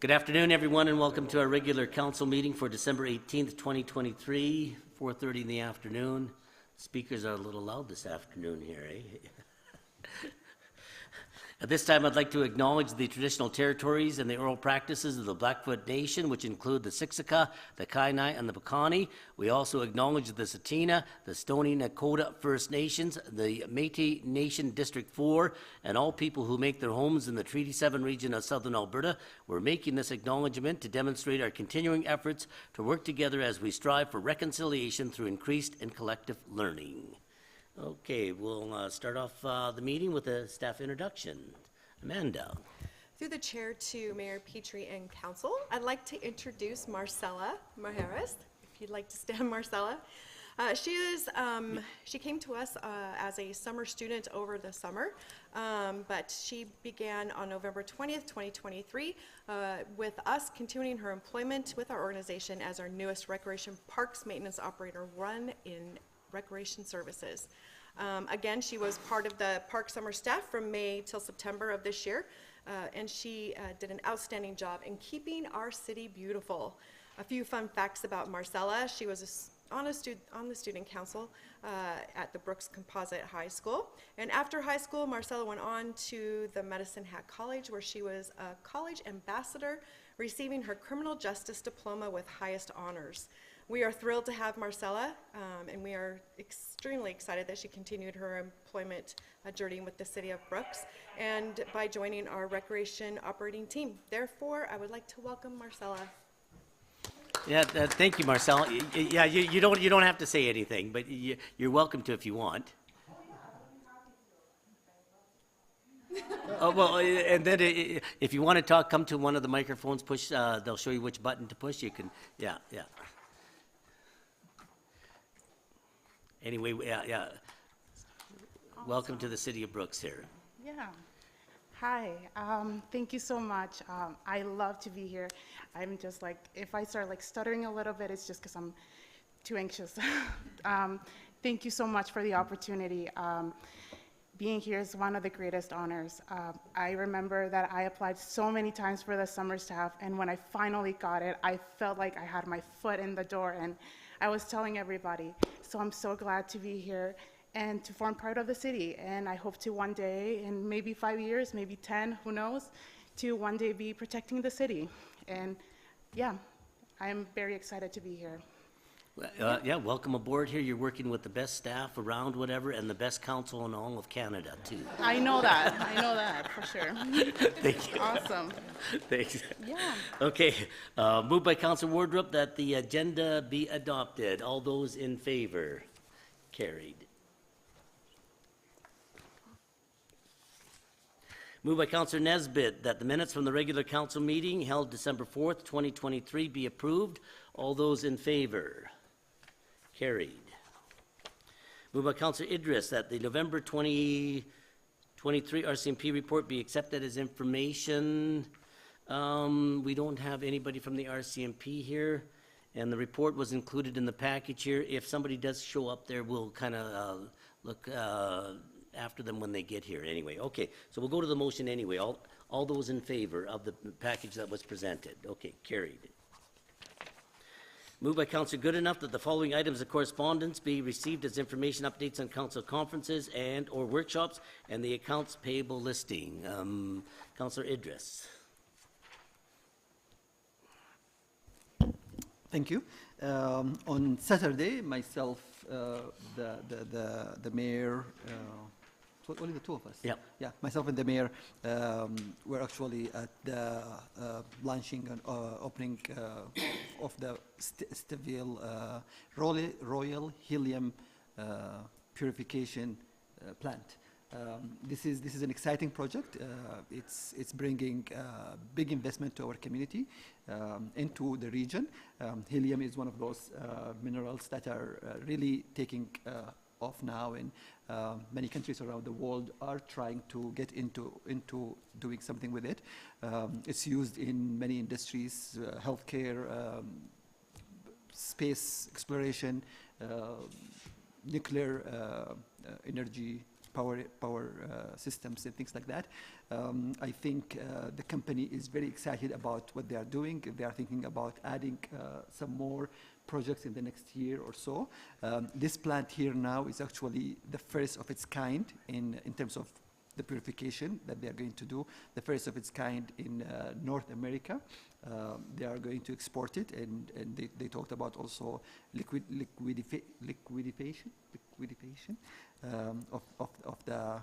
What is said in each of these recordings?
Good afternoon, everyone, and welcome to our regular council meeting for December 18th, 2023, 4:30 in the afternoon. Speakers are a little loud this afternoon here, eh? At this time, I'd like to acknowledge the traditional territories and the oral practices of the Blackfoot Nation, which include the Siksika, the Kainai, and the Piikani. We also acknowledge the Tsuut'ina, the Stoney Nakoda First Nations, the Métis Nation District 4, and all people who make their homes in the Treaty 7 region of southern Alberta. We're making this acknowledgement to demonstrate our continuing efforts to work together as we strive for reconciliation through increased and collective learning. Okay, we'll start off the meeting with a staff introduction. Amanda. Through the chair to Mayor Petrie and Council, I'd like to introduce Marcella Majeres. If you'd like to stand, Marcella. She came to us as a summer student over the summer, but she began on November 20th, 2023, with us continuing her employment with our organization as our newest Recreation Parks Maintenance Operator 1 in Recreation Services. Again, she was part of the Park Summer staff from May till September of this year, and she did an outstanding job in keeping our city beautiful. A few fun facts about Marcella. She was on the student council at the Brooks Composite High School. And after high school, Marcella went on to the Medicine Hat College, where she was a college ambassador, receiving her criminal justice diploma with highest honors. We are thrilled to have Marcella, and we are extremely excited that she continued her employment journey with the City of Brooks and by joining our recreation operating team. Therefore, I would like to welcome Marcella. Yeah, thank you, Marcella. Yeah, you don't have to say anything, but you're welcome to if you want. Oh, well, and then if you want to talk, come to one of the microphones, push, they'll show you which button to push. You can, yeah. Anyway, yeah. Awesome. Welcome to the City of Brooks here. Yeah. Hi. Thank you so much. I love to be here. I'm just like, if I start like stuttering a little bit, it's just because I'm too anxious. Thank you so much for the opportunity. Being here is one of the greatest honors. I remember that I applied so many times for the summer staff, and when I finally got it, I felt like I had my foot in the door, and I was telling everybody. So I'm so glad to be here and to form part of the city. And I hope to one day, in maybe 5 years, maybe 10, who knows, to one day be protecting the city. And yeah, I'm very excited to be here. Yeah, welcome aboard here. You're working with the best staff around, whatever, and the best council in all of Canada, too. I know that for sure. Thank you. Awesome. Thanks. Yeah. Okay, moved by Councilor Wardrop that the agenda be adopted. All those in favor? Carried. Moved by Councilor Nesbitt that the minutes from the regular council meeting held December 4th, 2023 be approved. All those in favor? Carried. Moved by Councilor Idris that the November 2023 RCMP report be accepted as information. We don't have anybody from the RCMP here, and the report was included in the package here. If somebody does show up there, we'll kind of look after them when they get here anyway. Okay, so we'll go to the motion anyway. All those in favor of the package that was presented? Okay, carried. Moved by Councilor Goodenough that the following items of correspondence be received as information updates on council conferences and or workshops and the accounts payable listing. Councilor Idris. Thank you. On Saturday, myself, the mayor, only the two of us. Yep. Yeah, myself and the mayor were actually at the launching and opening of the Steville Royal Helium Purification Plant. This is an exciting project. It's bringing big investment to our community, into the region. Helium is one of those minerals that are really taking off now, and many countries around the world are trying to get into doing something with it. It's used in many industries, healthcare, space exploration, nuclear energy power systems and things like that. I think the company is very excited about what they are doing. They are thinking about adding some more projects in the next year or so. This plant here now is actually the first of its kind in terms of the purification that they are going to do, the first of its kind in North America. They are going to export it, and they talked about also liquidation of the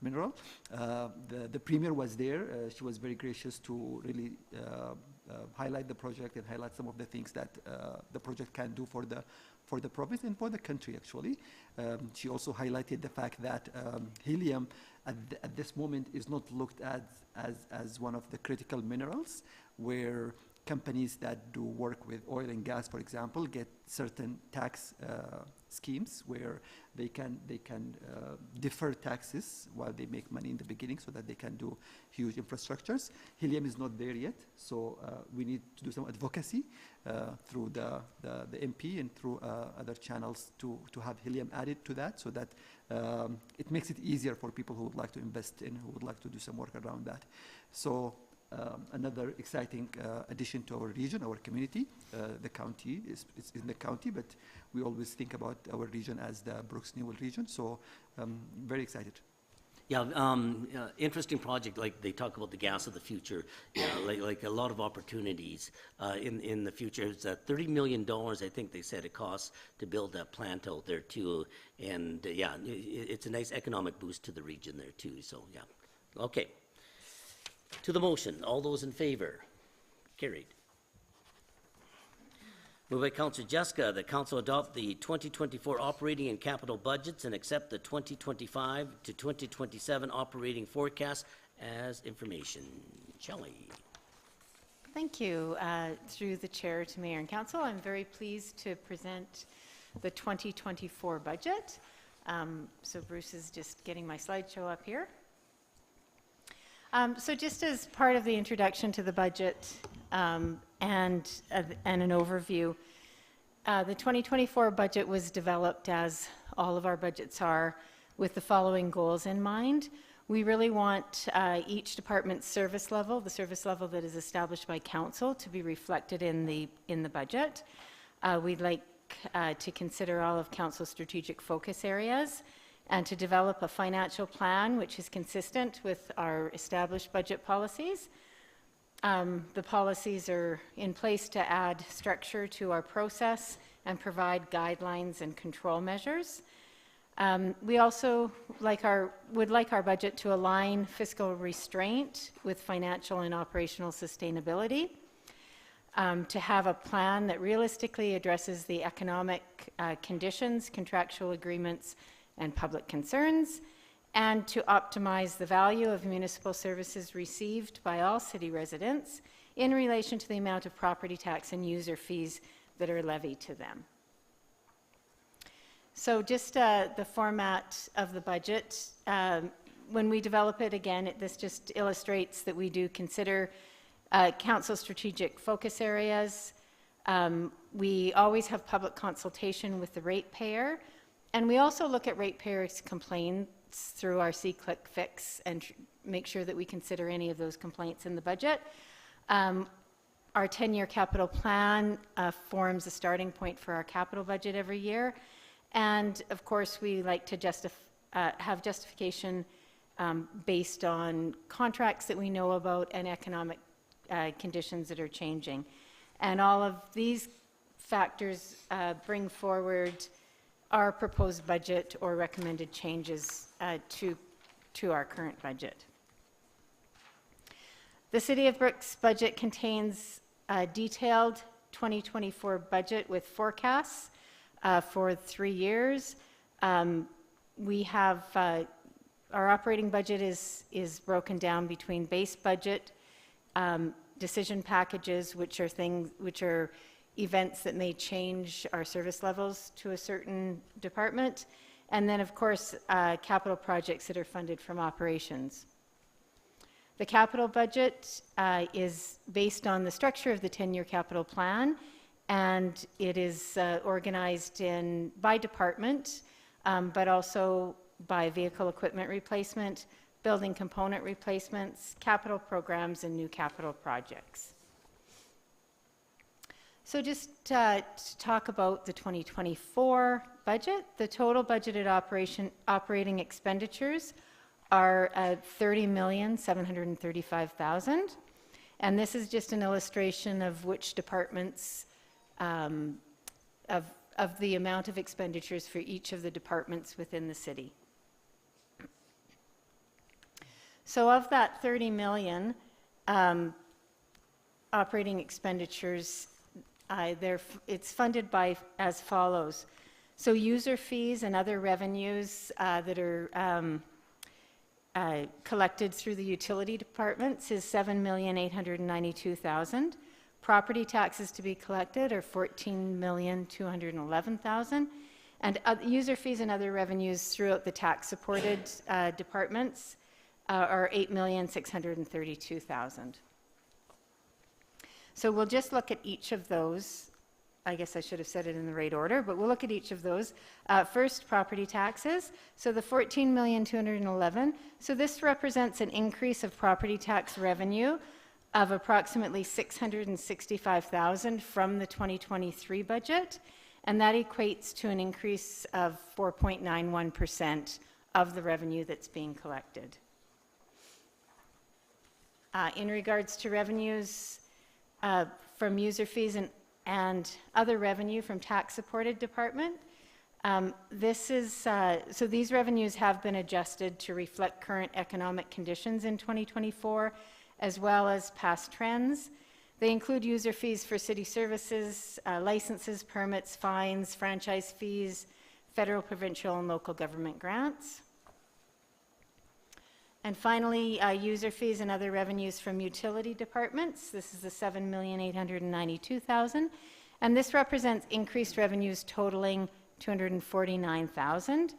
mineral. The premier was there. She was very gracious to really highlight the project and highlight some of the things that the project can do for the province and for the country, actually. She also highlighted the fact that helium at this moment is not looked at as one of the critical minerals, where companies that do work with oil and gas, for example, get certain tax schemes where they can defer taxes while they make money in the beginning, so that they can do huge infrastructures. Helium is not there yet, so we need to do some advocacy through the MP and through other channels to have helium added to that, so that it makes it easier for people who would like to invest in, who would like to do some work around that. So another exciting addition to our region, our community. The county is in the county, but we always think about our region as the Brooks Newell region. So very excited. Yeah, interesting project. Like they talk about the gas of the future. Yeah, like a lot of opportunities in the future. It's $30 million, I think they said it costs to build that plant out there too. And yeah, it's a nice economic boost to the region there too. So yeah, okay. To the motion, all those in favor? Carried. Moved by Councillor Jessica, that Council adopt the 2024 operating and capital budgets and accept the 2025 to 2027 operating forecast as information. Shelley. Thank you. Through the chair to Mayor and Council, I'm very pleased to present the 2024 budget. So Bruce is just getting my slideshow up here. So just as part of the introduction to the budget and an overview, the 2024 budget was developed, as all of our budgets are, with the following goals in mind. We really want each department's service level, the service level that is established by council, to be reflected in the budget. We'd like to consider all of council's strategic focus areas, and to develop a financial plan which is consistent with our established budget policies. The policies are in place to add structure to our process and provide guidelines and control measures. We also would like our budget to align fiscal restraint with financial and operational sustainability, to have a plan that realistically addresses the economic conditions, contractual agreements, and public concerns, and to optimize the value of municipal services received by all city residents in relation to the amount of property tax and user fees that are levied to them. So just the format of the budget, when we develop it, again, this just illustrates that we do consider council strategic focus areas. We always have public consultation with the ratepayer. And we also look at ratepayers' complaints through our C-Click Fix and make sure that we consider any of those complaints in the budget. Our 10-year capital plan forms a starting point for our capital budget every year. And of course, we like to have justification based on contracts that we know about and economic conditions that are changing. And all of these factors bring forward our proposed budget or recommended changes to our current budget. The City of Brooks budget contains a detailed 2024 budget with forecasts for 3 years. We have our operating budget is broken down between base budget, decision packages, which are events that may change our service levels to a certain department, and then of course capital projects that are funded from operations. The capital budget is based on the structure of the 10-year capital plan, and it is organized by department, but also by vehicle equipment replacement, building component replacements, capital programs, and new capital projects. So just to talk about the 2024 budget, the total budgeted operating expenditures are at $30,735,000. And this is just an illustration of which departments, of the amount of expenditures for each of the departments within the city. So of that 30 million operating expenditures, it's funded by as follows. So user fees and other revenues that are collected through the utility departments is $7,892,000. Property taxes to be collected are $14,211,000. And user fees and other revenues throughout the tax-supported departments are $8,632,000. So we'll just look at each of those. I guess I should have said it in the right order, but we'll look at each of those. First, property taxes. So the $14,211,000. So this represents an increase of property tax revenue of approximately $665,000 from the 2023 budget, and that equates to an increase of 4.91% of the revenue that's being collected. In regards to revenues from user fees and other revenue from tax-supported department, so these revenues have been adjusted to reflect current economic conditions in 2024, as well as past trends. They include user fees for city services, licenses, permits, fines, franchise fees, federal, provincial, and local government grants. And finally, user fees and other revenues from utility departments. This is the $7,892,000. And this represents increased revenues totaling $249,000.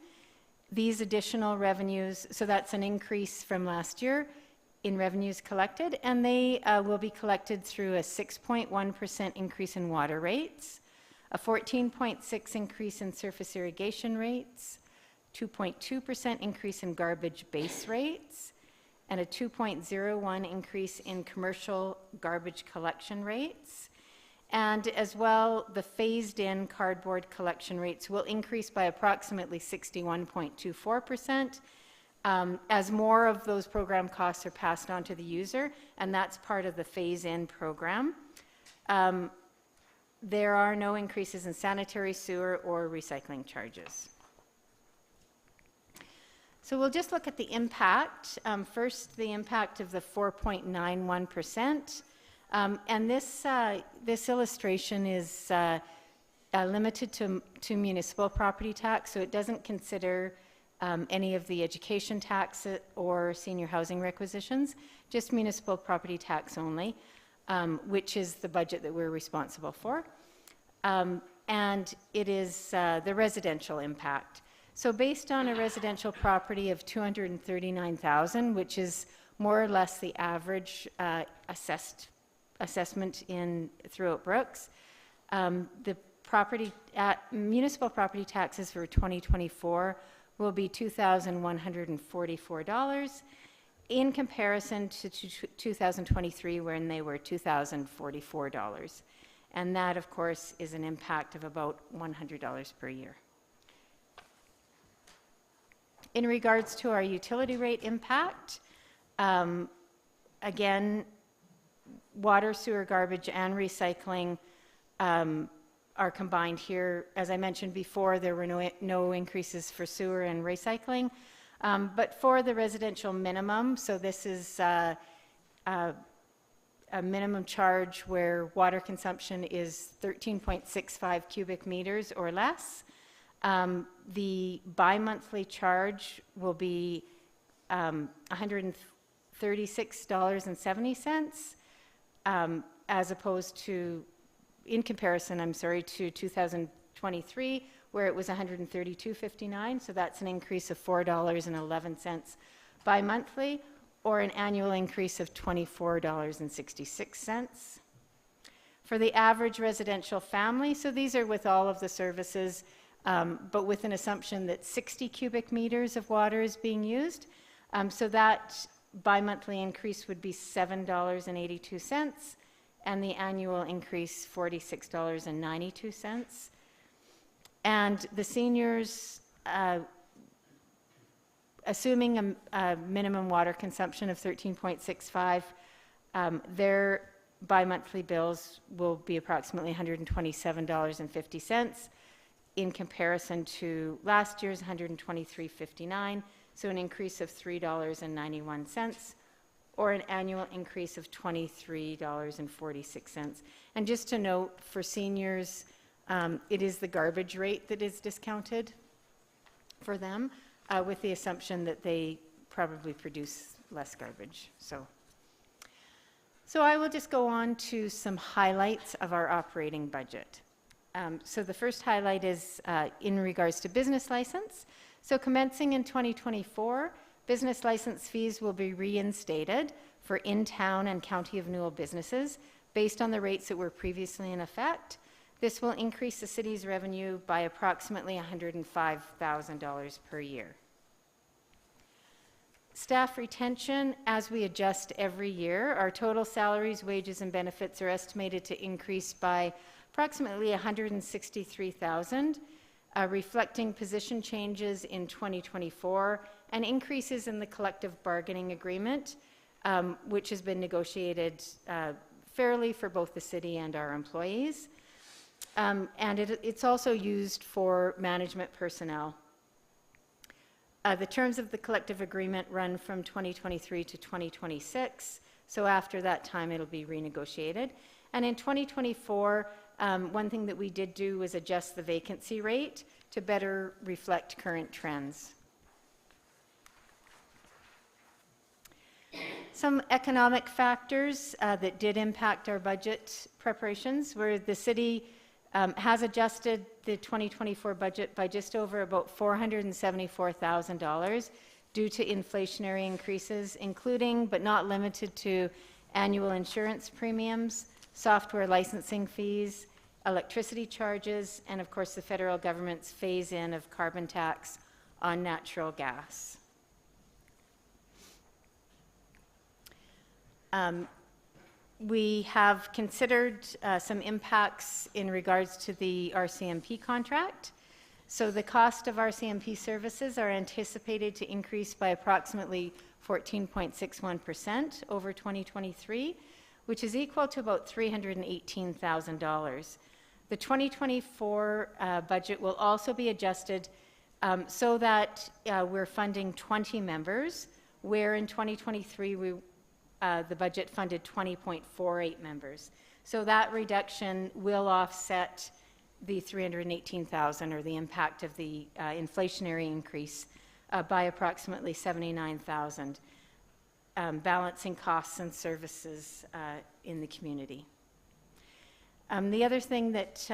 These additional revenues, so that's an increase from last year in revenues collected, and they will be collected through a 6.1% increase in water rates, a 14.6% increase in surface irrigation rates, 2.2% increase in garbage base rates, and a 2.01% increase in commercial garbage collection rates. And as well, the phased-in cardboard collection rates will increase by approximately 61.24%, as more of those program costs are passed on to the user, and that's part of the phase-in program. There are no increases in sanitary, sewer, or recycling charges. So we'll just look at the impact. First, the impact of the 4.91%. And this illustration is limited to municipal property tax, so it doesn't consider any of the education tax or senior housing requisitions, just municipal property tax only, which is the budget that we're responsible for. And it is the residential impact. So based on a residential property of $239,000, which is more or less the average assessment throughout Brooks, the municipal property taxes for 2024 will be $2,144 in comparison to 2023, when they were $2,044. And that, of course, is an impact of about $100 per year. In regards to our utility rate impact, again, water, sewer, garbage, and recycling are combined here. As I mentioned before, there were no increases for sewer and recycling. But for the residential minimum, so this is a minimum charge where water consumption is 13.65 cubic meters or less. The bi-monthly charge will be $136.70, as opposed to, in comparison, I'm sorry, to 2023, where it was $132.59. So that's an increase of $4.11 bi-monthly, or an annual increase of $24.66. For the average residential family, so these are with all of the services, but with an assumption that 60 cubic meters of water is being used. So that bi-monthly increase would be $7.82, and the annual increase $46.92. And the seniors, assuming a minimum water consumption of 13.65, their bi-monthly bills will be approximately $127.50 in comparison to last year's $123.59, so an increase of $3.91, or an annual increase of $23.46. And just to note, for seniors, it is the garbage rate that is discounted for them, with the assumption that they probably produce less garbage. So I will just go on to some highlights of our operating budget. So the first highlight is in regards to business license. So commencing in 2024, business license fees will be reinstated for in-town and County of Newell businesses based on the rates that were previously in effect. This will increase the city's revenue by approximately $105,000 per year. Staff retention, as we adjust every year, our total salaries, wages, and benefits are estimated to increase by approximately $163,000, reflecting position changes in 2024 and increases in the collective bargaining agreement, which has been negotiated fairly for both the city and our employees. And it's also used for management personnel. The terms of the collective agreement run from 2023 to 2026, so after that time it'll be renegotiated. And in 2024, one thing that we did do was adjust the vacancy rate to better reflect current trends. Some economic factors that did impact our budget preparations were the city has adjusted the 2024 budget by just over about $474,000 due to inflationary increases, including but not limited to annual insurance premiums, software licensing fees, electricity charges, and of course the federal government's phase-in of carbon tax on natural gas. We have considered some impacts in regards to the RCMP contract. So the cost of RCMP services are anticipated to increase by approximately 14.61% over 2023, which is equal to about $318,000. The 2024 budget will also be adjusted so that we're funding 20 members, where in 2023 the budget funded 20.48 members. So that reduction will offset the $318,000, or the impact of the inflationary increase, by approximately $79,000, balancing costs and services in the community. The other thing that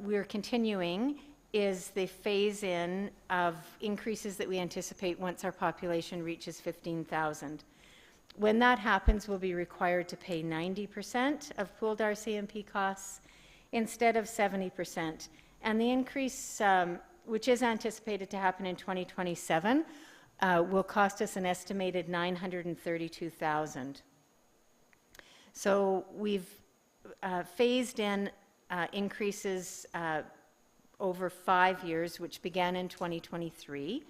we're continuing is the phase-in of increases that we anticipate once our population reaches 15,000. When that happens, we'll be required to pay 90% of pooled RCMP costs instead of 70%. And the increase, which is anticipated to happen in 2027, will cost us an estimated $932,000. So we've phased in increases over 5 years, which began in 2023.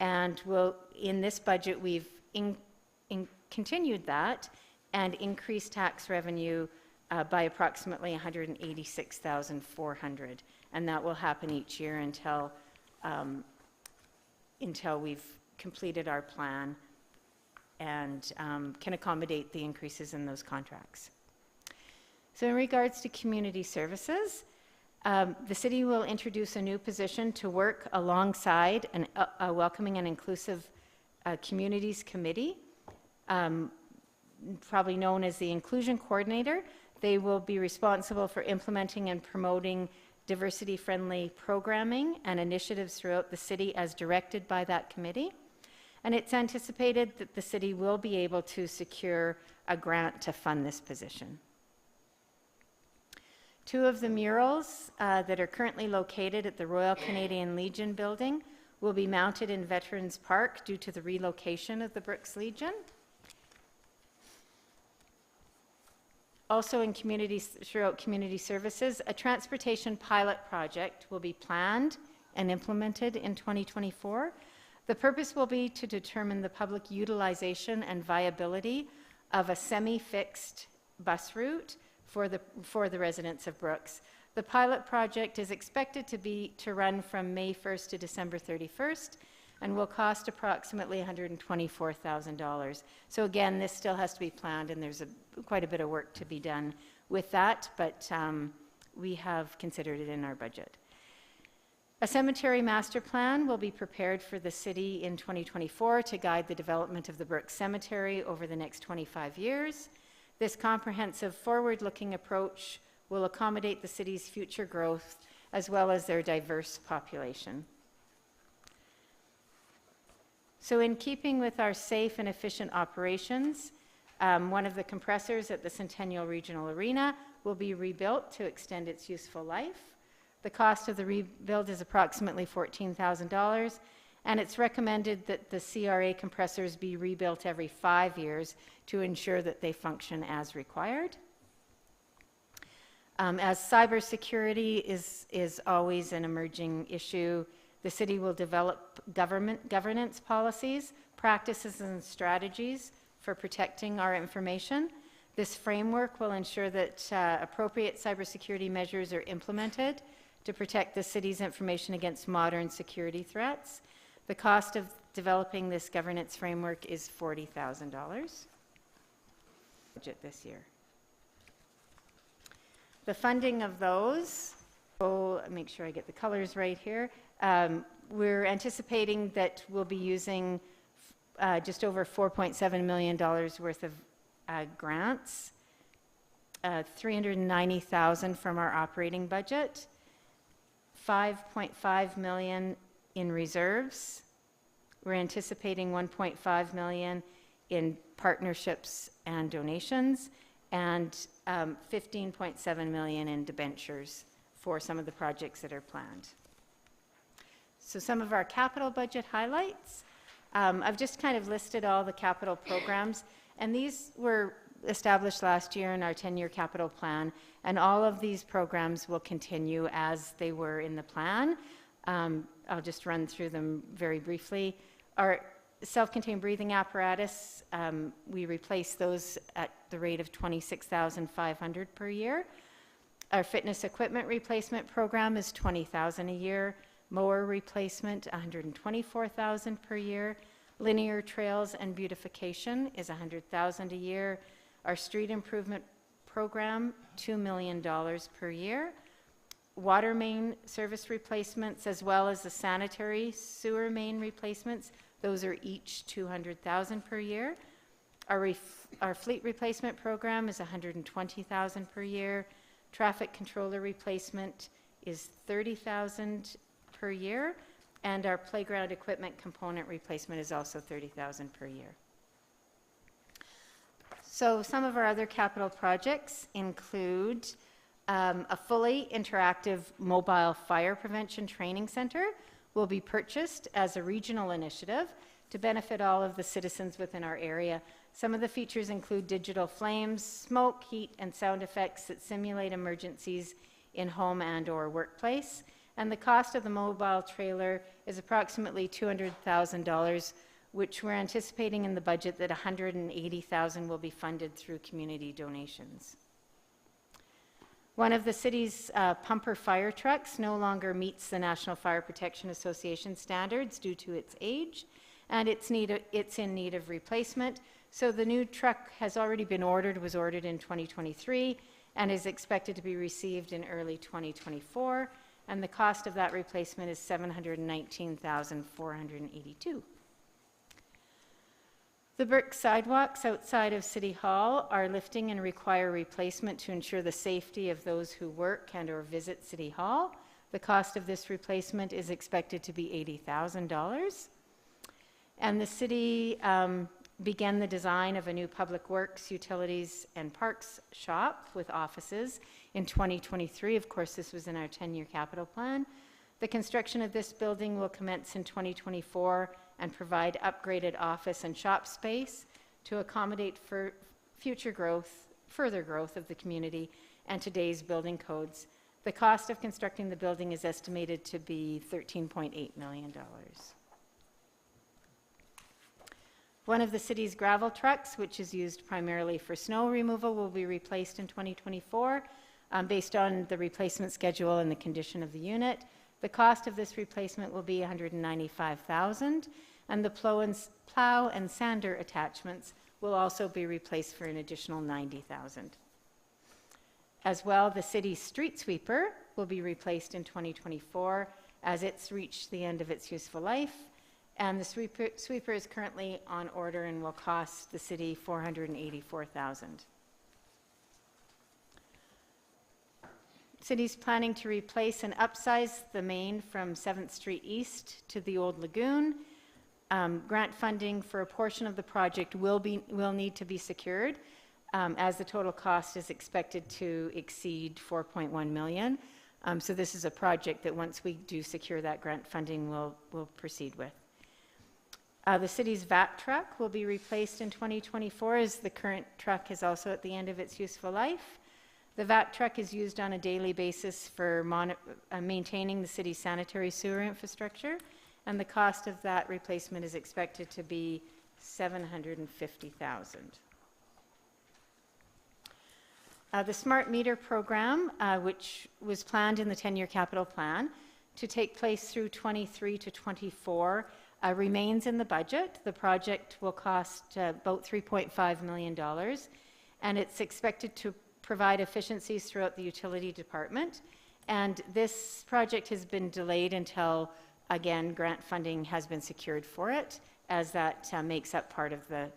And in this budget, we've continued that and increased tax revenue by approximately $186,400, and that will happen each year until we've completed our plan and can accommodate the increases in those contracts. So in regards to community services, the city will introduce a new position to work alongside a welcoming and inclusive communities committee, probably known as the Inclusion Coordinator. They will be responsible for implementing and promoting diversity-friendly programming and initiatives throughout the city as directed by that committee. And it's anticipated that the city will be able to secure a grant to fund this position. 2 of the murals that are currently located at the Royal Canadian Legion building will be mounted in Veterans Park due to the relocation of the Brooks Legion. Also throughout community services, a transportation pilot project will be planned and implemented in 2024. The purpose will be to determine the public utilization and viability of a semi-fixed bus route for the residents of Brooks. The pilot project is expected to run from May 1st to December 31st and will cost approximately $124,000. So again, this still has to be planned, and there's quite a bit of work to be done with that, but we have considered it in our budget. A cemetery master plan will be prepared for the city in 2024 to guide the development of the Brooks Cemetery over the next 25 years. This comprehensive forward-looking approach will accommodate the city's future growth as well as their diverse population. So in keeping with our safe and efficient operations, one of the compressors at the Centennial Regional Arena will be rebuilt to extend its useful life. The cost of the rebuild is approximately $14,000, and it's recommended that the CRA compressors be rebuilt every 5 years to ensure that they function as required. As cybersecurity is always an emerging issue, the city will develop governance policies, practices, and strategies for protecting our information. This framework will ensure that appropriate cybersecurity measures are implemented to protect the city's information against modern security threats. The cost of developing this governance framework is $40,000. Budget this year. The funding of those, make sure I get the colors right here. We're anticipating that we'll be using just over $4.7 million worth of grants, $390,000 from our operating budget, $5.5 million in reserves. We're anticipating $1.5 million in partnerships and donations, and $15.7 million in debentures for some of the projects that are planned. So some of our capital budget highlights. I've just kind of listed all the capital programs, and these were established last year in our 10-year capital plan, and all of these programs will continue as they were in the plan. I'll just run through them very briefly. Our self-contained breathing apparatus, we replace those at the rate of $26,500 per year. Our fitness equipment replacement program is $20,000 a year. Mower replacement, $124,000 per year. Linear trails and beautification is $100,000 a year. Our street improvement program, $2 million per year. Water main service replacements, as well as the sanitary sewer main replacements, those are each $200,000 per year. Our fleet replacement program is $120,000 per year. Traffic controller replacement is $30,000 per year, and our playground equipment component replacement is also $30,000 per year. So some of our other capital projects include a fully interactive mobile fire prevention training center will be purchased as a regional initiative to benefit all of the citizens within our area. Some of the features include digital flames, smoke, heat, and sound effects that simulate emergencies in home and/or workplace. And the cost of the mobile trailer is approximately $200,000, which we're anticipating in the budget that $180,000 will be funded through community donations. One of the city's pumper fire trucks no longer meets the National Fire Protection Association standards due to its age, and it's in need of replacement. So the new truck has already been ordered, was ordered in 2023, and is expected to be received in early 2024. And the cost of that replacement is $719,482. The brick sidewalks outside of City Hall are lifting and require replacement to ensure the safety of those who work and/or visit City Hall. The cost of this replacement is expected to be $80,000. And the city begin the design of a new Public Works, Utilities, and Parks shop with offices in 2023. Of course, this was in our 10-year capital plan. The construction of this building will commence in 2024 and provide upgraded office and shop space to accommodate for future growth, further growth of the community and today's building codes. The cost of constructing the building is estimated to be $13.8 million. One of the city's gravel trucks, which is used primarily for snow removal, will be replaced in 2024 based on the replacement schedule and the condition of the unit. The cost of this replacement will be $195,000, and the plow and sander attachments will also be replaced for an additional $90,000. As well, the city's street sweeper will be replaced in 2024 as it's reached the end of its useful life, and the sweeper is currently on order and will cost the city $484,000. City's planning to replace and upsize the main from 7th Street East to the Old Lagoon. Grant funding for a portion of the project will need to be secured, as the total cost is expected to exceed $4.1 million. So this is a project that once we do secure that grant funding, we'll proceed with. The city's VAT truck will be replaced in 2024, as the current truck is also at the end of its useful life. The VAT truck is used on a daily basis for maintaining the city's sanitary sewer infrastructure, and the cost of that replacement is expected to be $750,000. The smart meter program, which was planned in the 10-year capital plan to take place through 23 to 24, remains in the budget. The project will cost about $3.5 million, and it's expected to provide efficiencies throughout the utility department. And this project has been delayed until, again, grant funding has been secured for it, as that makes up part of the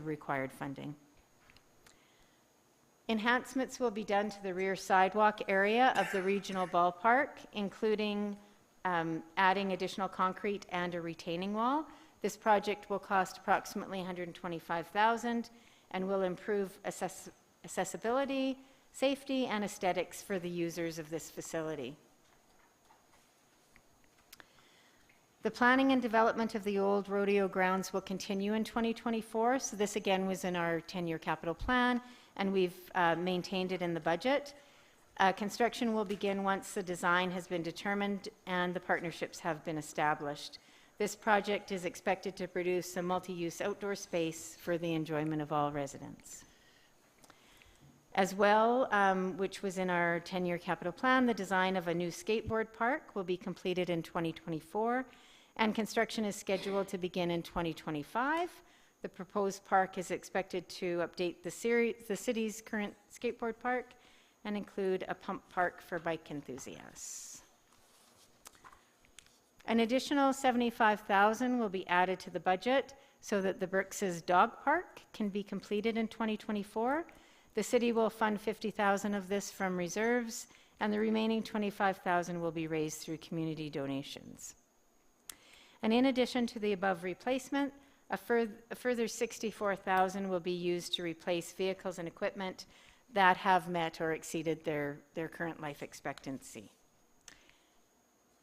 required funding. Enhancements will be done to the rear sidewalk area of the regional ballpark, including adding additional concrete and a retaining wall. This project will cost approximately $125,000 and will improve accessibility, safety, and aesthetics for the users of this facility. The planning and development of the old rodeo grounds will continue in 2024. So this again was in our 10-year capital plan, and we've maintained it in the budget. Construction will begin once the design has been determined and the partnerships have been established. This project is expected to produce a multi-use outdoor space for the enjoyment of all residents. As well, which was in our 10-year capital plan, the design of a new skateboard park will be completed in 2024, and construction is scheduled to begin in 2025. The proposed park is expected to update the city's current skateboard park and include a pump park for bike enthusiasts. An additional $75,000 will be added to the budget so that the Brooks's Dog Park can be completed in 2024. The city will fund $50,000 of this from reserves, and the remaining $25,000 will be raised through community donations. And in addition to the above replacement, a further $64,000 will be used to replace vehicles and equipment that have met or exceeded their current life expectancy.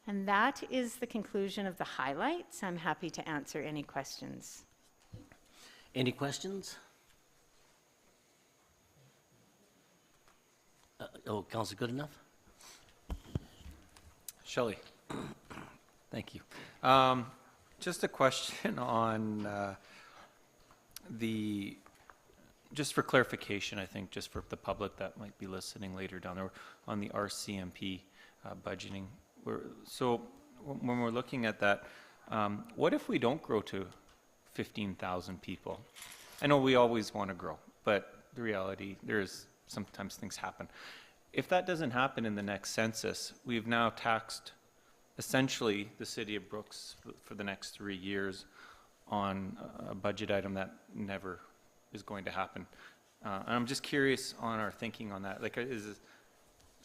And that is the conclusion of the highlights. I'm happy to answer any questions. Any questions? Councilor Goodenough? Shelley. Thank you. Just a question on just for clarification, I think, just for the public that might be listening later down there, on the RCMP budgeting. So when we're looking at that, what if we don't grow to 15,000 people? I know we always want to grow, but the reality, sometimes things happen. If that doesn't happen in the next census, we've now taxed essentially the city of Brooks for the next 3 years on a budget item that never is going to happen. And I'm just curious on our thinking on that. Like,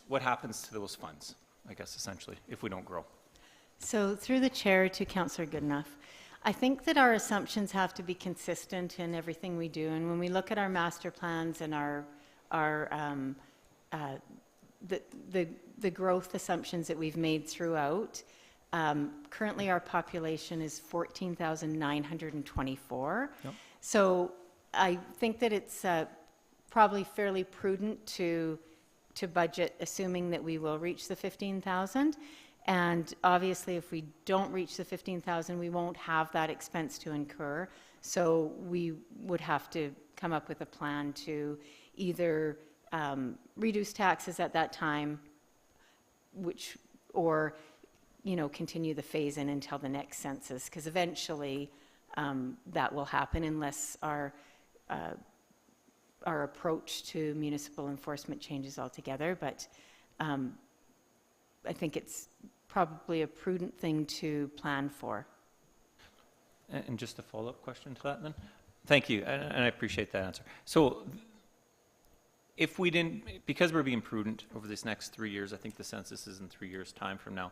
what happens to those funds, I guess, essentially, if we don't grow? So through the chair to Councillor Goodenough, I think that our assumptions have to be consistent in everything we do. And when we look at our master plans and the growth assumptions that we've made throughout, currently our population is 14,924. Yep. So I think that it's probably fairly prudent to budget assuming that we will reach the 15,000. And obviously, if we don't reach the 15,000, we won't have that expense to incur. So we would have to come up with a plan to either reduce taxes at that time, or continue the phase-in until the next census, because eventually that will happen unless our approach to municipal enforcement changes altogether. But I think it's probably a prudent thing to plan for. And just a follow-up question to that then? Thank you, and I appreciate that answer. So if we didn't, because we're being prudent over this next 3 years, I think the census is in 3 years' time from now.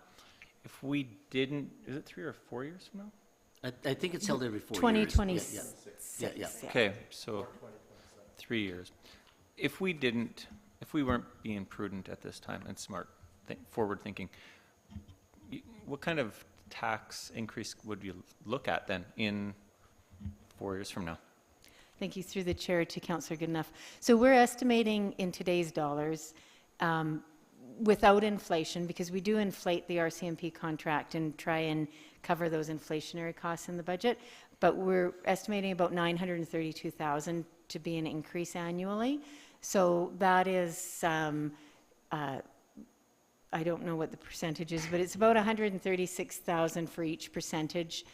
If we didn't, is it 3 or 4 years from now? I think it's held every 4 years. 2026. Yeah. Okay, so 3 years. If we weren't being prudent at this time and smart, forward thinking, what kind of tax increase would you look at then in 4 years from now? Thank you. Through the chair to Councillor Goodenough. So we're estimating in today's dollars, without inflation, because we do inflate the RCMP contract and try and cover those inflationary costs in the budget, but we're estimating about 932,000 to be an increase annually. So that is, I don't know what the percentage is, but it's about 136,000 for each percentage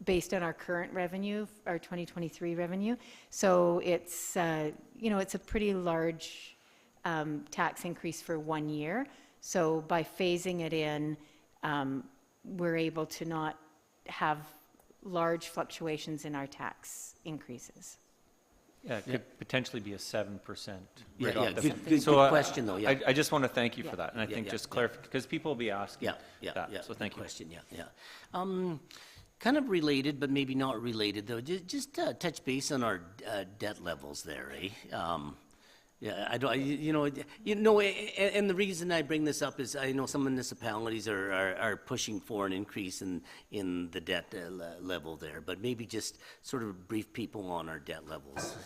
based on our current revenue, our 2023 revenue. So it's, it's a pretty large tax increase for 1 year. So by phasing it in, we're able to not have large fluctuations in our tax increases. Yeah, it could potentially be a 7% Yeah, right yeah, off the good So, question, though, yeah. I just want to thank you for Yeah. that, and I think yeah, just yeah. clarify, because people will be asking that, so thank Good you. question, yeah. Kind of related, but maybe not related, though. Just touch base on our debt levels there, eh? Yeah, I don't, and the reason I bring this up is I know some municipalities are pushing for an increase in the debt level there, but maybe just sort of brief people on our debt levels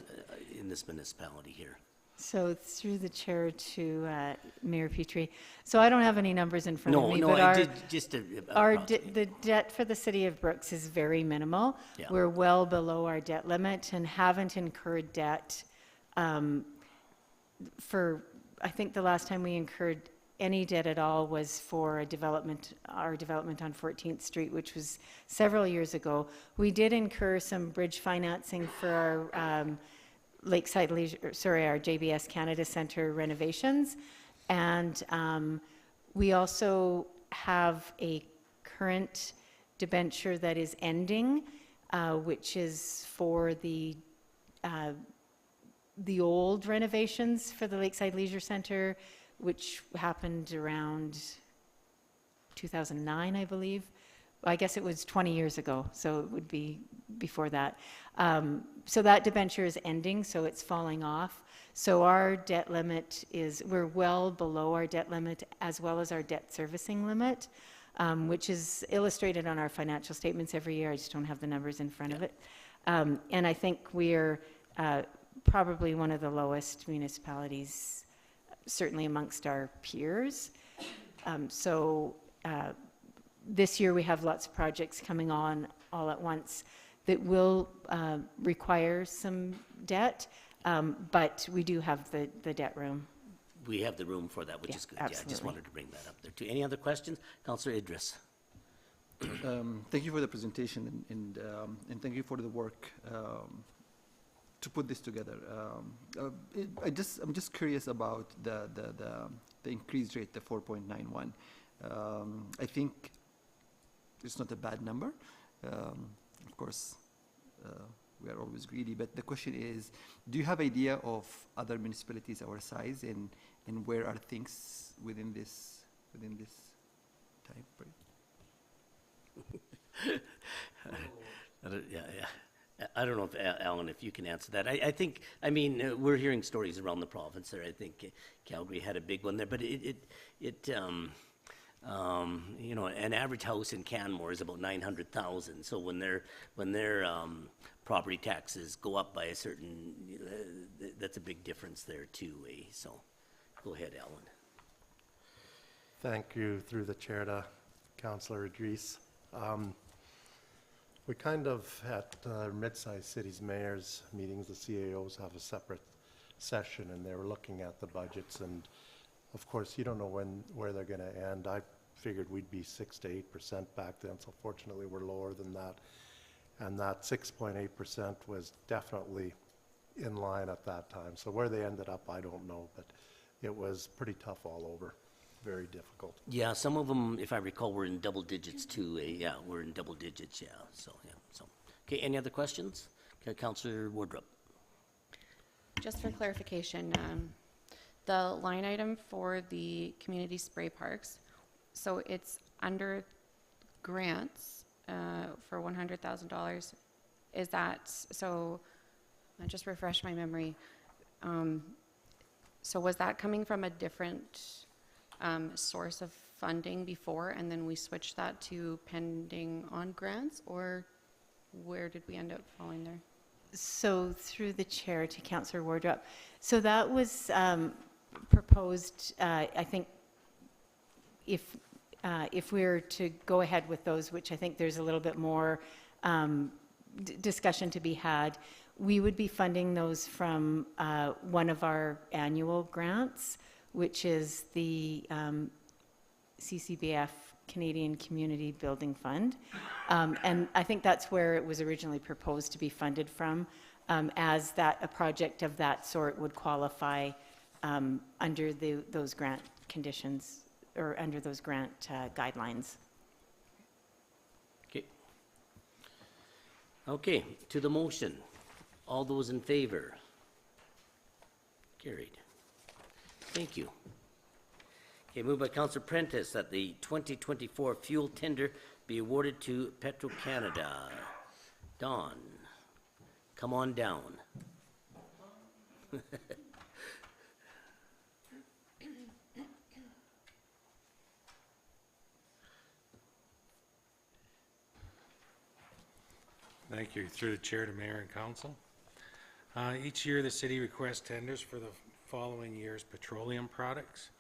in this municipality here. So through the chair to Mayor Petrie. So I don't have any numbers in front of me, No, but I did just the debt for the city of Brooks is very minimal. Yeah. We're well below our debt limit and haven't incurred debt I think the last time we incurred any debt at all was for our development on 14th Street, which was several years ago. We did incur some bridge financing for our Lakeside Leisure, our JBS Canada Centre renovations. And we also have a current debenture that is ending, which is for the old renovations for the Lakeside Leisure Centre, which happened around 2009, I believe. I guess it was 20 years ago, so it would be before that. So that debenture is ending, so it's falling off. So our debt limit we're well below our debt limit as well as our debt servicing limit, which is illustrated on our financial statements every year. I just don't have the numbers in front of it. And I think we're probably one of the lowest municipalities, certainly amongst our peers. This year we have lots of projects coming on all at once that will require some debt, but we do have the debt room. We have the room for that, which Yeah, is good. Yeah, I just absolutely. wanted to bring that up there too. Any other questions? Councillor Idris. Thank you for the presentation and thank you for the work to put this together. I'm just curious about the increased rate, the 4.91. I think it's not a bad number. Of course, we are always greedy, but the question is, do you have idea of other municipalities our size and where are things within this time frame? I don't know if, Alan, if you can answer that. I think, I mean, we're hearing stories around the province there. I think Calgary had a big one there, but you know, an average house in Canmore is about 900,000. So when their property taxes go up by a certain, that's a big difference there too, eh? So, go ahead, Alan. Thank you, through the chair, to Councillor Idris. We kind of, at mid-sized cities mayors meetings, the CAOs have a separate session, and they were looking at the budgets, and of course, you don't know where they're going to end. I figured we'd be 6 to 8% back then, so fortunately we're lower than that. And that 6.8% was definitely in line at that time. So where they ended up, I don't know, but it was pretty tough all over. Very difficult. Yeah, some of them, if I recall, were in double digits too, eh? Yeah, we're in double digits, yeah, so, yeah, so. Okay, any other questions? Okay, Councillor Wardrop. Just for clarification, the line item for the community spray parks, so it's under grants for $100,000. Is that, so, just refresh my memory. So was that coming from a different source of funding before, and then we switched that to pending on grants, or where did we end up falling there? So through the chair to Councillor Wardrop. So that was proposed, I think, if we were to go ahead with those, which I think there's a little bit more discussion to be had, we would be funding those from one of our annual grants, which is the CCBF, Canadian Community Building Fund. And I think that's where it was originally proposed to be funded from, as that a project of that sort would qualify under those grant conditions, or under those grant guidelines. Okay. Okay, to the motion. All those in favor? Carried. Thank you. Okay, moved by Councillor Prentice that the 2024 fuel tender be awarded to Petro-Canada. Don, come on down. Thank you. Through the chair to mayor and council. Each year, the city requests tenders for the following year's petroleum products.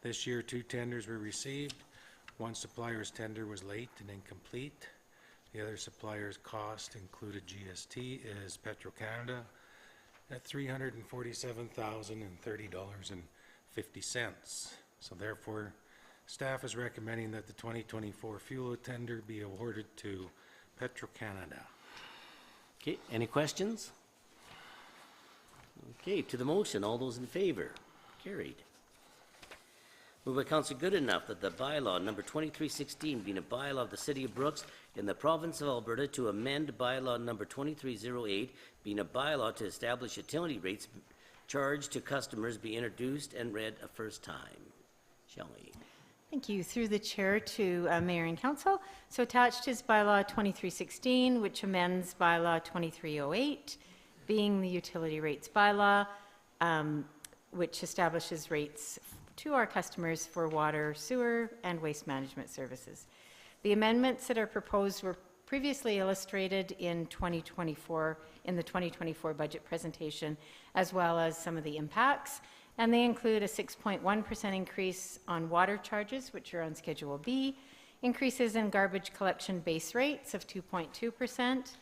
This year, 2 tenders were received. One supplier's tender was late and incomplete. The other supplier's cost included GST is Petro-Canada at $347,030.50. So therefore, staff is recommending that the 2024 fuel tender be awarded to Petro-Canada. Okay, any questions? Okay, to the motion, all those in favor? Carried. Moved by Councillor Goodenough that the bylaw number 2316 being a bylaw of the City of Brooks in the province of Alberta to amend bylaw number 2308 being a bylaw to establish utility rates charged to customers be introduced and read a first time. Shall we? Thank you. Through the chair to Mayor and Council. So attached is bylaw 2316, which amends bylaw 2308, being the utility rates bylaw, which establishes rates to our customers for water, sewer, and waste management services. The amendments that are proposed were previously illustrated in 2024, in the 2024 budget presentation, as well as some of the impacts. And they include a 6.1% increase on water charges, which are on Schedule B, increases in garbage collection base rates of 2.2%,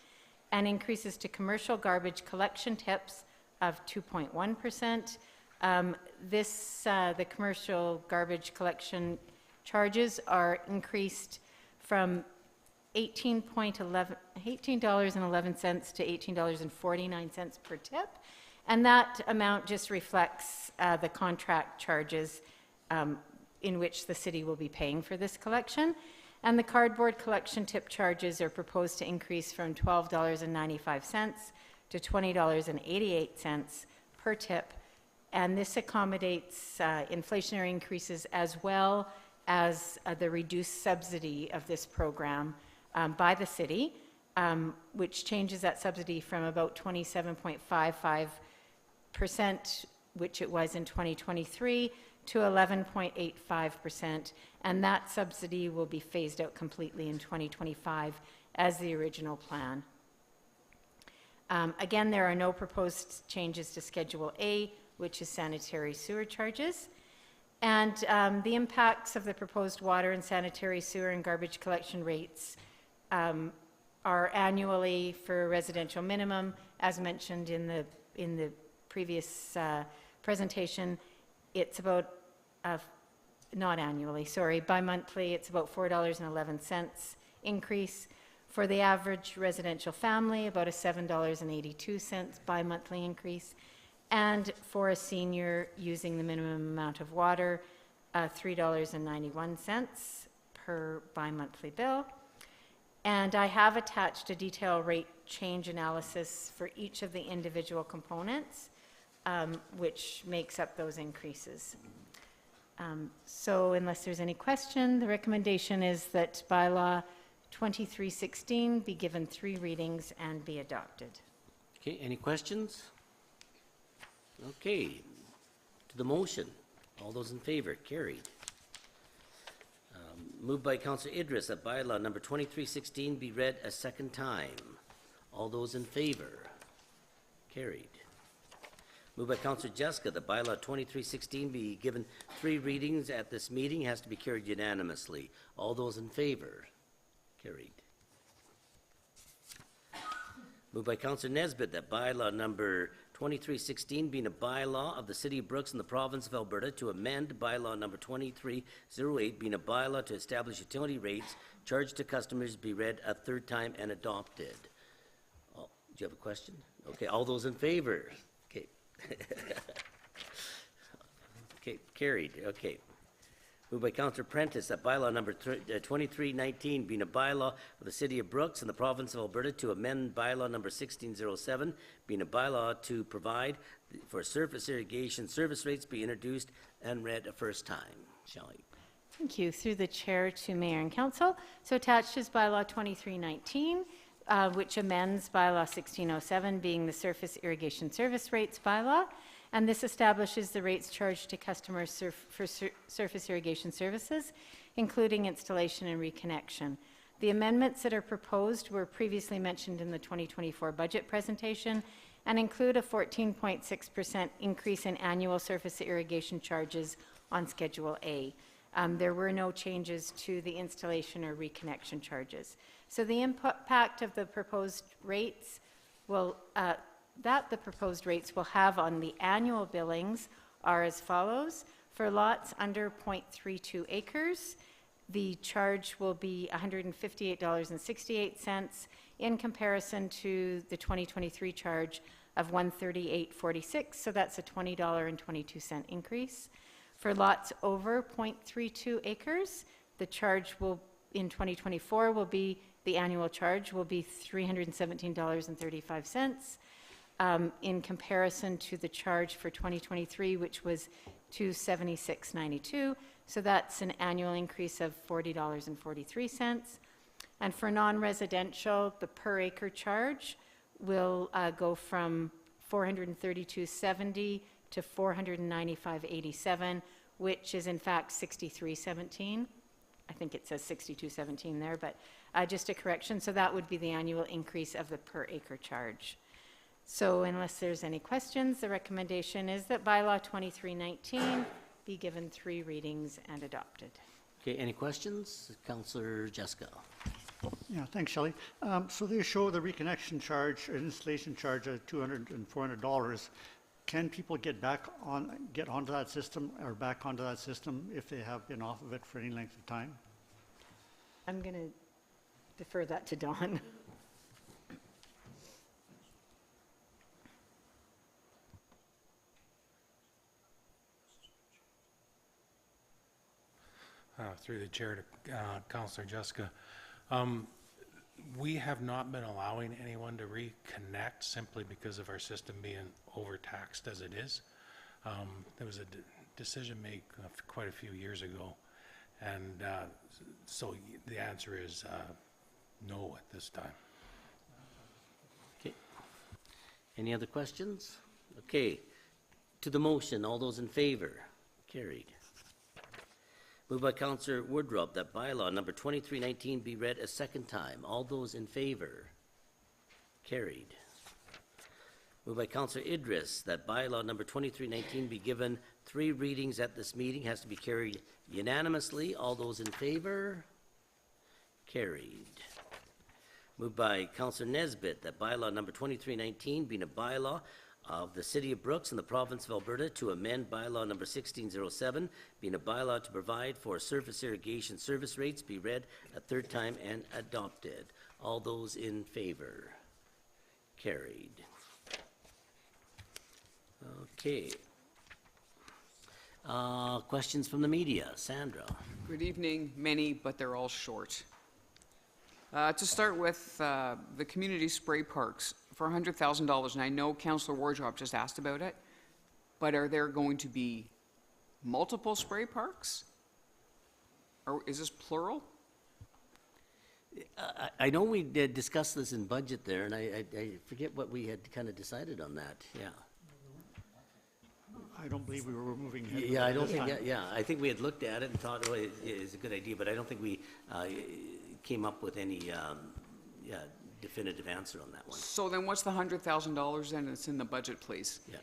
and increases to commercial garbage collection tips of 2.1%. The commercial garbage collection charges are increased from $18.11 to $18.49 per tip, and that amount just reflects the contract charges in which the city will be paying for this collection. And the cardboard collection tip charges are proposed to increase from $12.95 to $20.88 per tip. And this accommodates inflationary increases as well as the reduced subsidy of this program by the city. which changes that subsidy from about 27.55%, which it was in 2023, to 11.85%, and that subsidy will be phased out completely in 2025 as the original plan. Again, there are no proposed changes to Schedule A, which is sanitary sewer charges. And the impacts of the proposed water and sanitary sewer and garbage collection rates are annually for residential minimum, as mentioned in the previous presentation. It's about, not annually, sorry, bi-monthly, it's about $4.11 increase. For the average residential family, about a $7.82 bi-monthly increase. And for a senior using the minimum amount of water, $3.91 per bi-monthly bill. And I have attached a detailed rate change analysis for each of the individual components, which makes up those increases. So unless there's any question, the recommendation is that bylaw 2316 be given 3 readings and be adopted. Okay, any questions? Okay, to the motion. All those in favor, carried. Moved by Councillor Idris that bylaw number 2316 be read a second time. All those in favor, carried. Moved by Councillor Jessica that bylaw 2316 be given 3 readings at this meeting, has to be carried unanimously. All those in favor, carried. Moved by Councillor Nesbitt that bylaw number 2316 being a bylaw of the City of Brooks in the province of Alberta to amend bylaw number 2308 being a bylaw to establish utility rates charged to customers be read a third time and adopted. Oh, do you have a question? Okay, all those in favor? Okay. Okay, carried. Okay. Moved by Councillor Prentice that bylaw number 2319 being a bylaw of the City of Brooks in the province of Alberta to amend bylaw number 1607 being a bylaw to provide for surface irrigation service rates be introduced and read a first time. Shelley. Thank you. Through the chair to Mayor and Council. So attached is bylaw 2319, which amends bylaw 1607 being the surface irrigation service rates bylaw. And this establishes the rates charged to customers for surface irrigation services, including installation and reconnection. The amendments that are proposed were previously mentioned in the 2024 budget presentation and include a 14.6% increase in annual surface irrigation charges on Schedule A. There were no changes to the installation or reconnection charges. So the impact of the proposed rates will the proposed rates will have on the annual billings are as follows. For lots under 0.32 acres, the charge will be $158.68 in comparison to the 2023 charge of $138.46, so that's a $20.22 increase. For lots over 0.32 acres, the charge will, in 2024, will be, the annual charge will be $317.35. In comparison to the charge for 2023, which was $276.92. So that's an annual increase of $40.43. And for non-residential, the per acre charge will go from $432.70 to $495.87, which is in fact $63.17. I think it says $62.17 there, but just a correction. So that would be the annual increase of the per acre charge. So unless there's any questions, the recommendation is that bylaw 2319 be given 3 readings and adopted. Okay, any questions? Councillor Jessica. Yeah, thanks, Shelley. So they show the reconnection charge, or installation charge of $200 and $400. Can people get onto that system or back onto that system if they have been off of it for any length of time? I'm going to defer that to Dawn. Through the chair to Councillor Jessica. We have not been allowing anyone to reconnect simply because of our system being overtaxed as it is. There was a decision made quite a few years ago, and so the answer is no at this time. Any other questions? Okay, to the motion, all those in favor? Carried. Moved by Counselor Woodruff that bylaw number 2319 be read a second time. All those in favor? Carried. Moved by Counselor Idris that bylaw number 2319 be given 3 readings at this meeting, has to be carried unanimously. All those in favor? Carried. Moved by Counselor Nesbitt that bylaw number 2319 being a bylaw of the City of Brooks in the Province of Alberta to amend bylaw number 1607 being a bylaw to provide for surface irrigation service rates be read a third time and adopted. All those in favor? Carried. Okay. Questions from the media? Sandra? Good evening. Many, but they're all short. To start with, the community spray parks for $100,000, and I know Councillor Wardrop just asked about it, but are there going to be multiple spray parks? Or is this plural? I know we did discuss this in budget there, and I forget what we had kind of decided on that, yeah. I don't believe we were moving ahead. with Yeah, that I don't this think, time. yeah, I think we had looked at it and thought, oh, it's a good idea, but I don't think we came up with any definitive answer on that one. So then what's the $100,000 then that's in the budget, please? Yeah,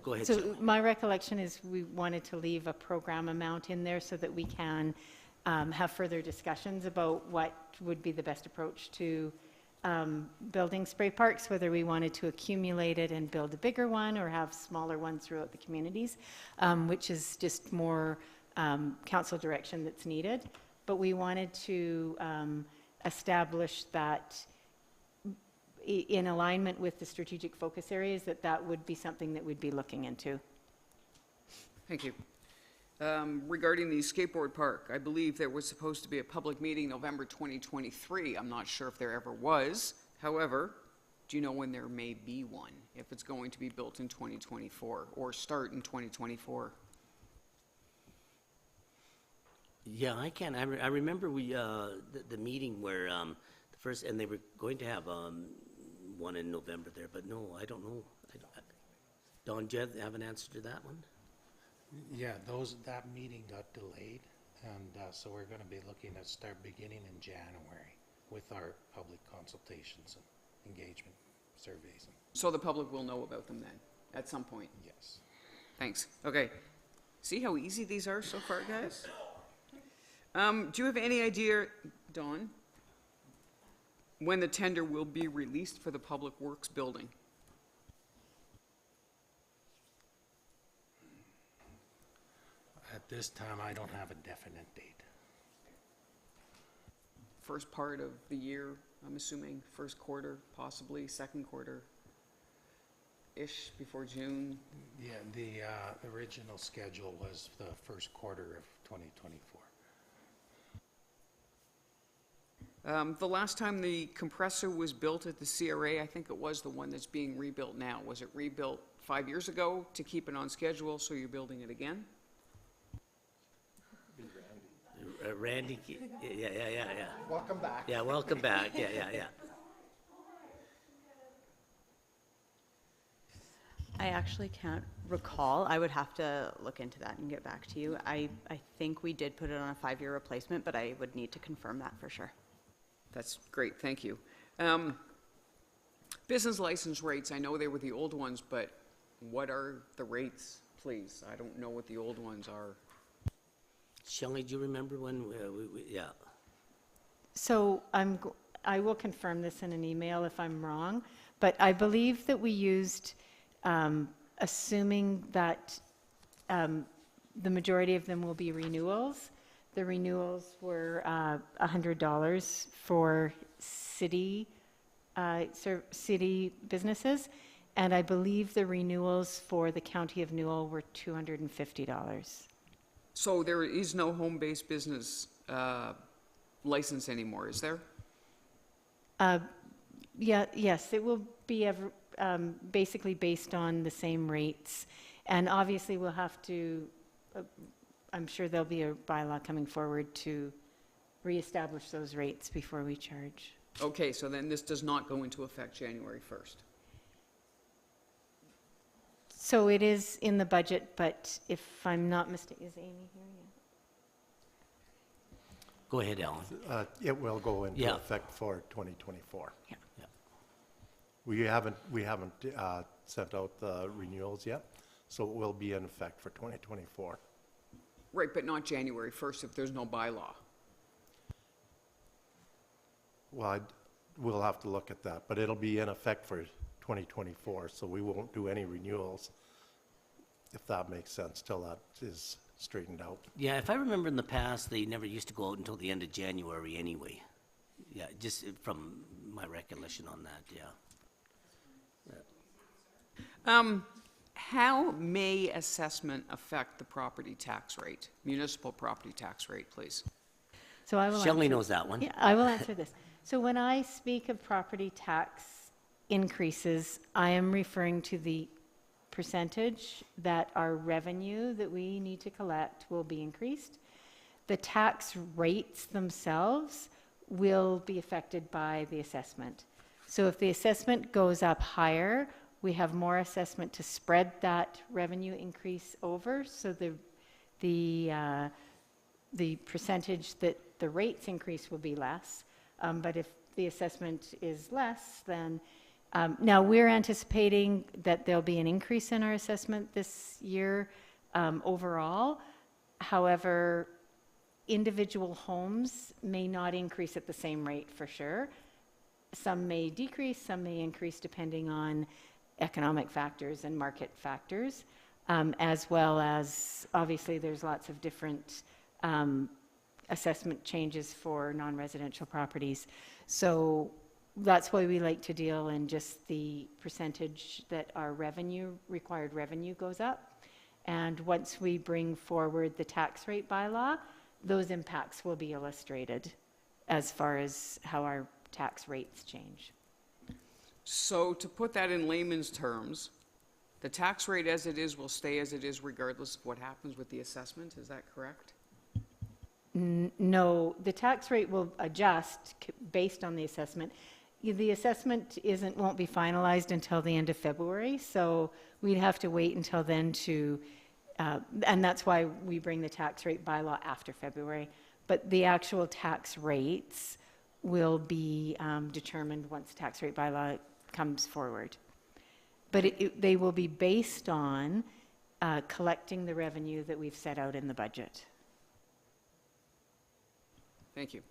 go ahead, So Shelley. my recollection is we wanted to leave a program amount in there so that we can have further discussions about what would be the best approach to building spray parks, whether we wanted to accumulate it and build a bigger one or have smaller ones throughout the communities, which is just more council direction that's needed. But we wanted to establish that in alignment with the strategic focus areas, that would be something that we'd be looking into. Thank you. Regarding the skateboard park, I believe there was supposed to be a public meeting November 2023. I'm not sure if there ever was. However, do you know when there may be one, if it's going to be built in 2024 or start in 2024? Yeah, I can. I remember we, the meeting where, the first, and they were going to have one in November there, but no, I don't know. Don, do you have an answer to that one? Yeah, that meeting got delayed, and so we're going to be looking at start beginning in January with our public consultations and engagement surveys. So the public will know about them then, at some point? Yes. Thanks. Okay. See how easy these are so far, guys? Do you have any idea, Dawn, when the tender will be released for the Public Works building? At this time, I don't have a definite date. First part of the year, I'm assuming, first quarter, possibly second quarter-ish, before June? Yeah, the original schedule was the first quarter of 2024. The last time the compressor was built at the CRA, I think it was the one that's being rebuilt now. Was it rebuilt 5 years ago to keep it on schedule, so you're building it again? Randy, yeah. Welcome back. Yeah, welcome back, yeah. I actually can't recall. I would have to look into that and get back to you. I think we did put it on a 5-year replacement, but I would need to confirm that for sure. That's great, thank you. Business license rates, I know they were the old ones, but what are the rates, please? I don't know what the old ones are. Shelley, do you remember when, yeah. So I will confirm this in an email if I'm wrong, but I believe that we used, assuming that the majority of them will be renewals. The renewals were $100 for city businesses, and I believe the renewals for the County of Newell were $250. So there is no home-based business license anymore, is there? Yes, it will be basically based on the same rates. And obviously, we'll have to, I'm sure there'll be a bylaw coming forward to reestablish those rates before we charge. Okay, so then this does not go into effect January 1st. So it is in the budget, but if I'm not mistaken, is Amy here? Yeah. Go ahead, Alan. It will go into Yeah. effect for 2024. Yeah. Yeah. We haven't sent out the renewals yet, so it will be in effect for 2024. Right, but not January 1st if there's no bylaw. Well, we'll have to look at that, but it'll be in effect for 2024, so we won't do any renewals, if that makes sense, till that is straightened out. Yeah, if I remember in the past, they never used to go out until the end of January anyway. Yeah, just from my recollection on that, yeah. How may assessment affect the property tax rate, municipal property tax rate, please? So I will Shelley answer- knows that one. Yeah, I will answer this. So when I speak of property tax increases, I am referring to the percentage that our revenue that we need to collect will be increased. The tax rates themselves will be affected by the assessment. So if the assessment goes up higher, we have more assessment to spread that revenue increase over. So the percentage that the rates increase will be less. But if the assessment is less, then now we're anticipating that there'll be an increase in our assessment this year overall. However, individual homes may not increase at the same rate for sure. Some may decrease, some may increase depending on economic factors and market factors, as well as obviously there's lots of different assessment changes for non-residential properties. So that's why we like to deal in just the percentage that our required revenue goes up. And once we bring forward the tax rate bylaw, those impacts will be illustrated as far as how our tax rates change. So to put that in layman's terms, the tax rate as it is will stay as it is regardless of what happens with the assessment, is that correct? No, the tax rate will adjust based on the assessment. The assessment won't be finalized until the end of February, so we'd have to wait until then to, and that's why we bring the tax rate bylaw after February. But the actual tax rates will be determined once the tax rate bylaw comes forward. But they will be based on collecting the revenue that we've set out in the budget. Thank you.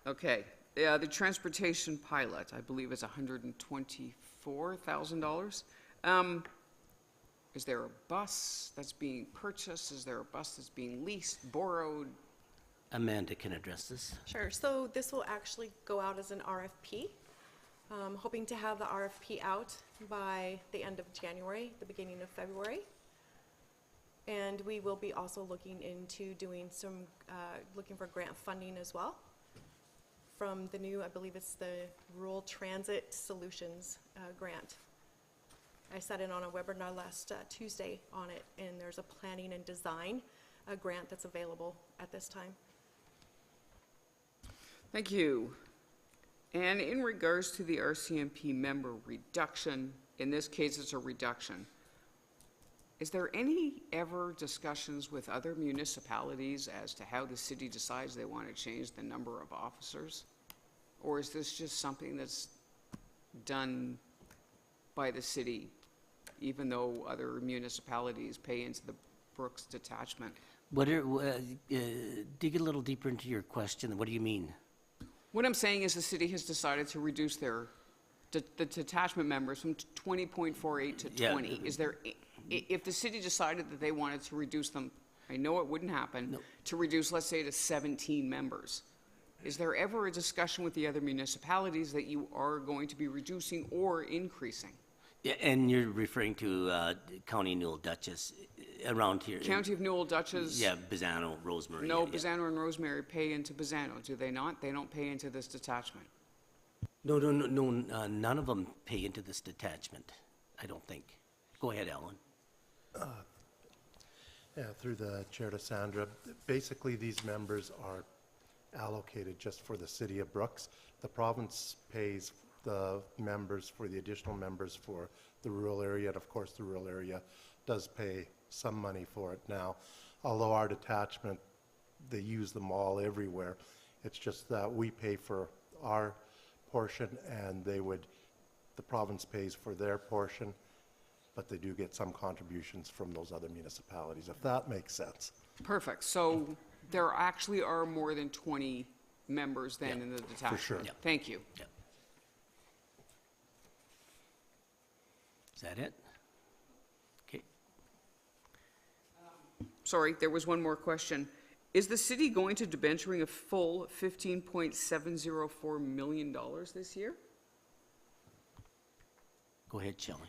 Okay, the transportation pilot, I believe is $124,000. Is there a bus that's being purchased? Is there a bus that's being leased, borrowed? Amanda can address this. Sure, so this will actually go out as an RFP. Hoping to have the RFP out by the end of January, the beginning of February. And we will be also looking into doing some, looking for grant funding as well from the new, I believe it's the Rural Transit Solutions grant. I sat in on a webinar last Tuesday on it, and there's a planning and design grant that's available at this time. Thank you. And in regards to the RCMP member reduction, in this case it's a reduction, is there any ever discussions with other municipalities as to how the city decides they want to change the number of officers? Or is this just something that's done by the city, even though other municipalities pay into the Brooks detachment? Dig a little deeper into your question. What do you mean? What I'm saying is the city has decided to reduce the detachment members from 20.48 to 20. Yeah. Is there, if the city decided that they wanted to reduce them, I know it wouldn't happen, to reduce, let's say, to 17 members, is there ever a discussion with the other municipalities that you are going to be reducing or increasing? Yeah, and you're referring to County Newell Dutchess around here. County of Newell Dutchess? Yeah, Bizano, Rosemary. No, yeah. Bizano and Rosemary pay into Bizano, do they not? They don't pay into this detachment. No, none of them pay into this detachment, I don't think. Go ahead, Alan. Yeah, through the chair to Sandra, basically these members are allocated just for the city of Brooks. the province pays the members for the additional members for the rural area, and of course, the rural area does pay some money for it now. Although our detachment, they use them all everywhere. It's just that we pay for our portion and the province pays for their portion, but they do get some contributions from those other municipalities, if that makes sense. Perfect. So there actually are more than 20 members then Yeah, in the detachment? sure. Yeah. Thank you. Yeah. Is that it? Okay. Sorry, there was one more question. Is the city going to debenturing a full $15.704 million this year? Go ahead, Shelley.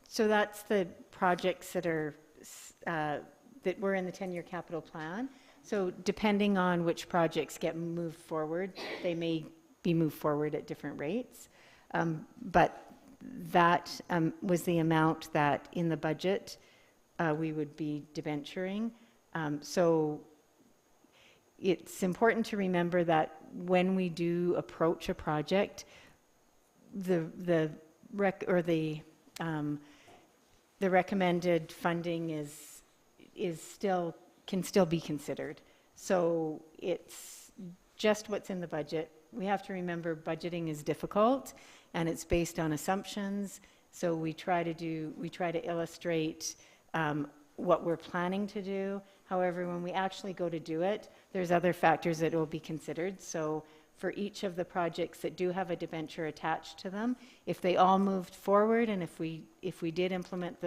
So that's the projects that are, that were in the 10-year capital plan. So depending on which projects get moved forward, they may be moved forward at different rates. But that was the amount that in the budget we would be debenturing. So it's important to remember that when we do approach a project, the recommended funding can still be considered. So it's just what's in the budget. We have to remember budgeting is difficult and it's based on assumptions. So we try to illustrate what we're planning to do. However, when we actually go to do it, there's other factors that will be considered. So for each of the projects that do have a debenture attached to them, if they all moved forward and if we did implement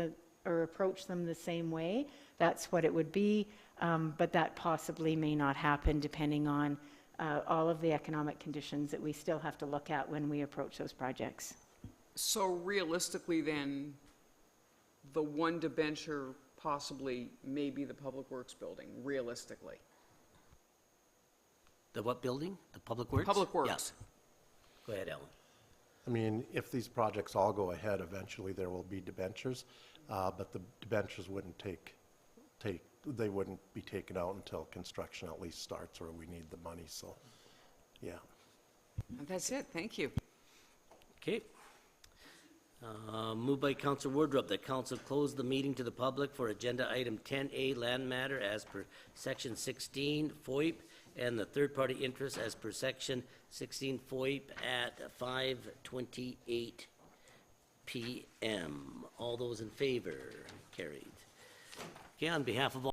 or approach them the same way, that's what it would be. But that possibly may not happen depending on all of the economic conditions that we still have to look at when we approach those projects. So realistically then, the one debenture possibly may be the Public Works building, realistically? The what building? The Public Works? Public Works. Yeah. Go ahead, Alan. I mean, if these projects all go ahead, eventually there will be debentures, but the debentures wouldn't they wouldn't be taken out until construction at least starts, or we need the money, so, yeah. That's it, thank you. Okay. Moved by Councillor Wardrop that council close the meeting to the public for agenda item 10A land matter as per section 16 FOIP and the third-party interest as per section 16 FOIP at 5:28 p.m. All those in favor? Carried. Okay, on behalf of all